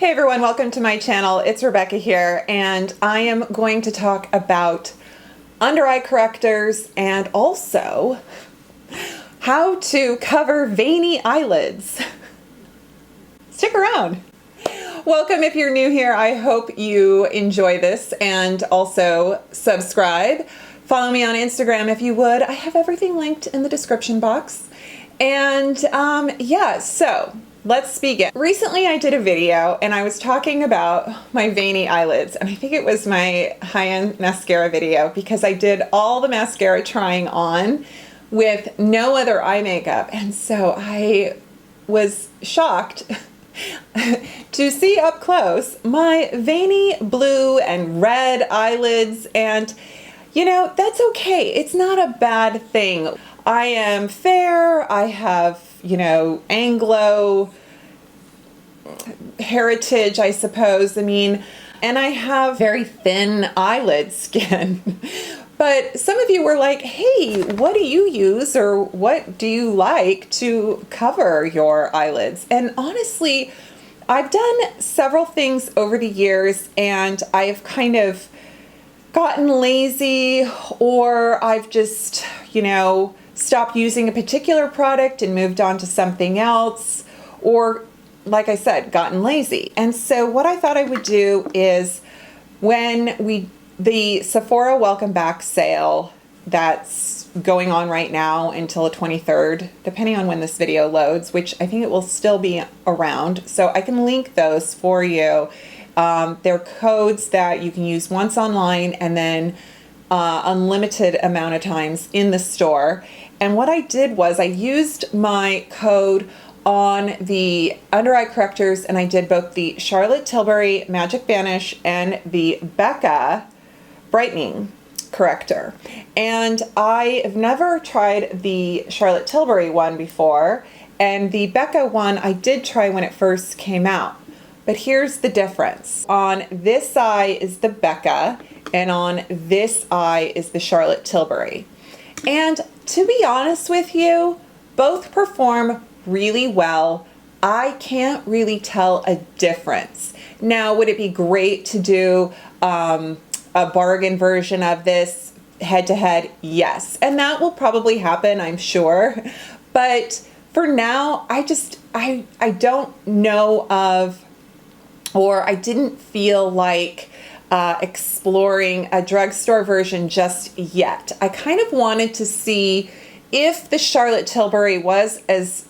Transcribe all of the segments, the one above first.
Hey everyone, welcome to my channel. It's Rebecca here, and I am going to talk about under eye correctors and also how to cover veiny eyelids. Stick around. Welcome if you're new here. I hope you enjoy this and also subscribe. Follow me on Instagram if you would. I have everything linked in the description box. And yeah, so let's begin. Recently I did a video and I was talking about my veiny eyelids, and I think it was my high-end mascara video because I did all the mascara trying on with no other eye makeup, and so I was shocked to see up close my veiny blue and red eyelids. And you know, that's okay. It's not a bad thing. I am fair, I have, you know, Anglo heritage, I suppose. I mean, and I have very thin eyelid skin. But some of you were like, hey, what do you use or what do you like to cover your eyelids? And honestly, I've done several things over the years, and I've kind of gotten lazy, or I've just, you know, stopped using a particular product and moved on to something else, or like I said, gotten lazy. And so what I thought I would do is when the Sephora Welcome Back sale that's going on right now until the 23rd, depending on when this video loads, which I think it will still be around. So I can link those for you. They're codes that you can use once online and then unlimited amount of times in the store. And what I did was I used my code on the under eye correctors, and I did both the Charlotte Tilbury Magic Vanish and the Becca brightening corrector. And I have never tried the Charlotte Tilbury one before, and the Becca one I did try when it first came out. But here's the difference. On this eye is the Becca, and on this eye is the Charlotte Tilbury. And to be honest with you, both perform really well. I can't really tell a difference. Now, would it be great to do a bargain version of this head to head? Yes. And that will probably happen, I'm sure. But for now, I don't know of, or I didn't feel like exploring a drugstore version just yet. I kind of wanted to see if the Charlotte Tilbury was as,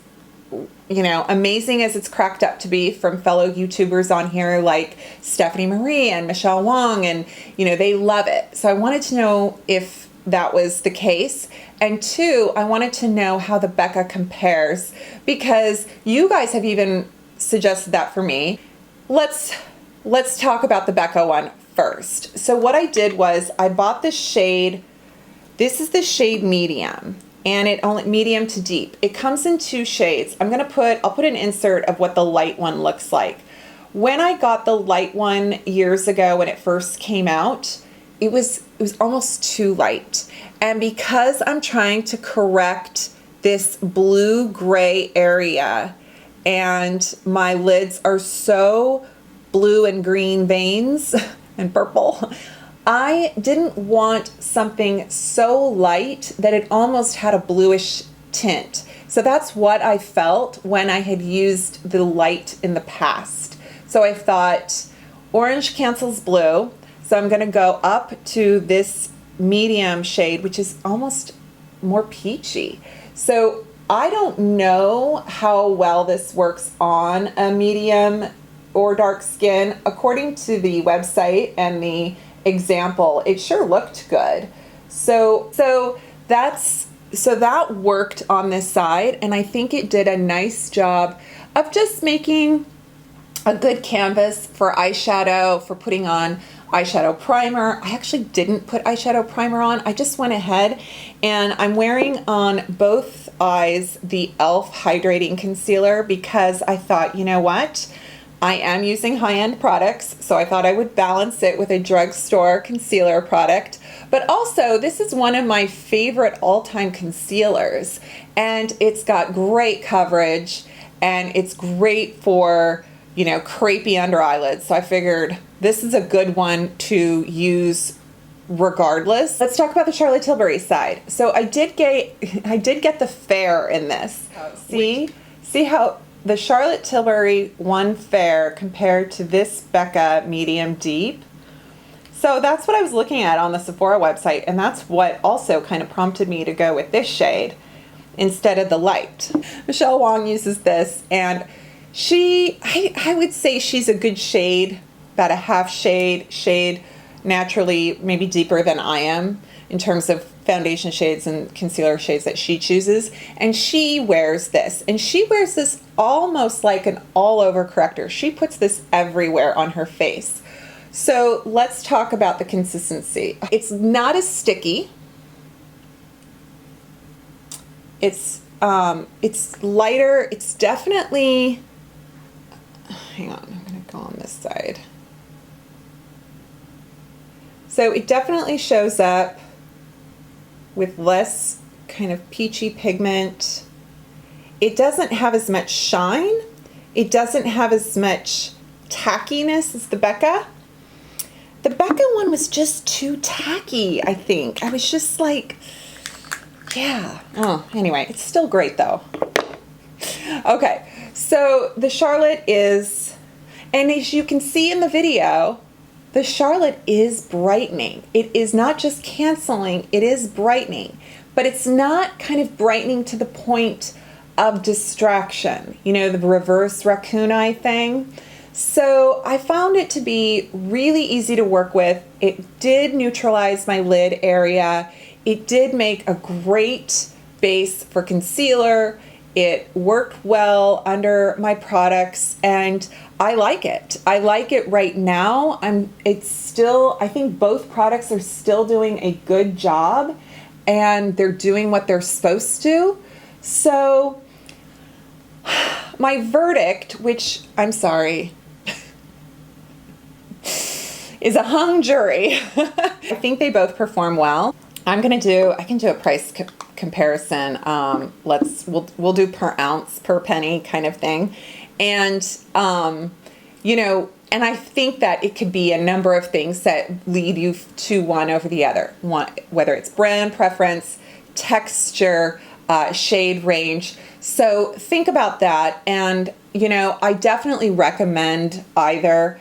you know, amazing as it's cracked up to be from fellow YouTubers on here like Stephanie Marie and Michelle Wong, and you know, they love it. So I wanted to know if that was the case. And two, I wanted to know how the Becca compares, because you guys have even suggested that for me. Let's talk about the Becca one first. So what I did was I bought the shade, this is the shade medium, and it only medium to deep. It comes in two shades. I'll put an insert of what the light one looks like. When I got the light one years ago when it first came out, it was almost too light. And because I'm trying to correct this blue gray area, and my lids are so blue and green veins and purple, I didn't want something so light that it almost had a bluish tint. So that's what I felt when I had used the light in the past. So I thought orange cancels blue, so I'm going to go up to this medium shade, which is almost more peachy. So I don't know how well this works on a medium or dark skin. According to the website and the example, it sure looked good. So that worked on this side, and I think it did a nice job of just making a good canvas for eyeshadow, for putting on eyeshadow primer. I actually didn't put eyeshadow primer on. I just went ahead and I'm wearing on both eyes the e.l.f. Hydrating Concealer because I thought, you know what? I am using high-end products, so I thought I would balance it with a drugstore concealer product. But also, this is one of my favorite all-time concealers, and it's got great coverage, and it's great for you know, crepey under eyelids. So I figured this is a good one to use regardless. Let's talk about the Charlotte Tilbury side. So I did get the fair in this. See how the Charlotte Tilbury 1 fair compared to this Becca medium deep. So that's what I was looking at on the Sephora website, and that's what also kind of prompted me to go with this shade instead of the light. Michelle Wong uses this, and I would say she's a good shade, about a half shade naturally, maybe deeper than I am in terms of foundation shades and concealer shades that she chooses. And she wears this, and she wears this almost like an all-over corrector. She puts this everywhere on her face. So let's talk about the consistency. It's not as sticky. It's lighter. It's definitely, hang on, I'm gonna go on this side. So it definitely shows up with less kind of peachy pigment. It doesn't have as much shine. It doesn't have as much tackiness as the Becca. The Becca one was just too tacky, I think. I was just like, yeah. Oh, anyway, it's still great though. Okay, so the Charlotte is, and as you can see in the video, the Charlotte is brightening. It is not just canceling, it is brightening. But it's not kind of brightening to the point of distraction. You know, the reverse raccoon eye thing. So I found it to be really easy to work with. It did neutralize my lid area. It did make a great base for concealer. It worked well under my products, and I like it. I like it right now. I think both products are still doing a good job, and they're doing what they're supposed to. So my verdict, which I'm sorry, is a hung jury. I think they both perform well. I can do a price comparison. We'll do per ounce, per penny kind of thing. And, you know, and I think that it could be a number of things that lead you to one over the other. One, whether it's brand preference, texture, shade range. So think about that. And, you know, I definitely recommend either.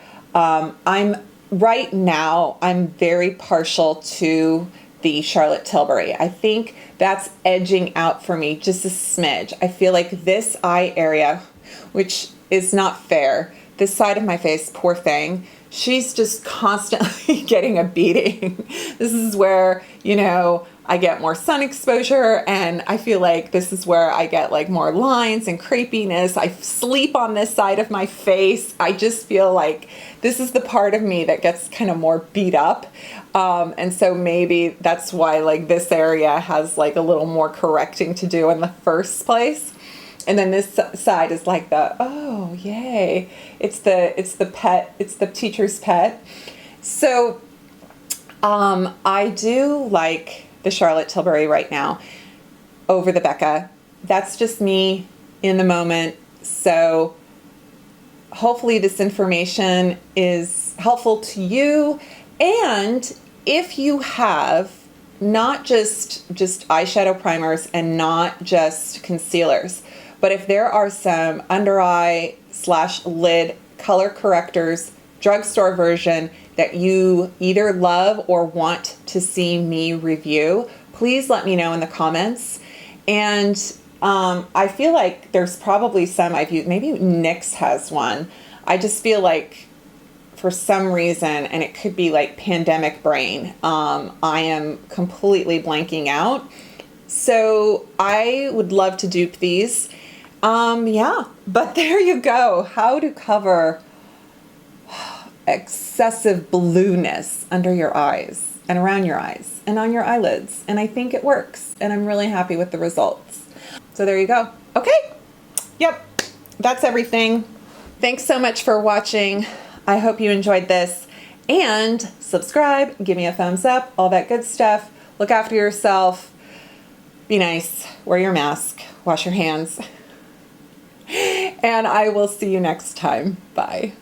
Right now, I'm very partial to the Charlotte Tilbury. I think that's edging out for me just a smidge. I feel like this eye area, which is not fair, this side of my face, poor thing, she's just constantly getting a beating. This is where, you know, I get more sun exposure, and I feel like this is where I get like more lines and crepiness. I sleep on this side of my face. I just feel like this is the part of me that gets kind of more beat up. And so maybe that's why like this area has like a little more correcting to do in the first place. And then this side is like the, oh, yay. It's the teacher's pet. So I do like the Charlotte Tilbury right now over the Becca. That's just me in the moment. So hopefully this information is helpful to you. And if you have not just eyeshadow primers and not just concealers, but if there are some under eye / lid color correctors, drugstore version that you either love or want to see me review, please let me know in the comments. And I feel like there's probably some I've used. Maybe NYX has one. I just feel like for some reason, and it could be like pandemic brain, I am completely blanking out. So I would love to dupe these. Yeah, but there you go. How to cover excessive blueness under your eyes and around your eyes and on your eyelids. And I think it works, and I'm really happy with the results. So there you go. Okay. Yep. That's everything. Thanks so much for watching. I hope you enjoyed this, and subscribe, give me a thumbs up, all that good stuff. Look after yourself. Be nice. Wear your mask. Wash your hands. And I will see you next time. Bye.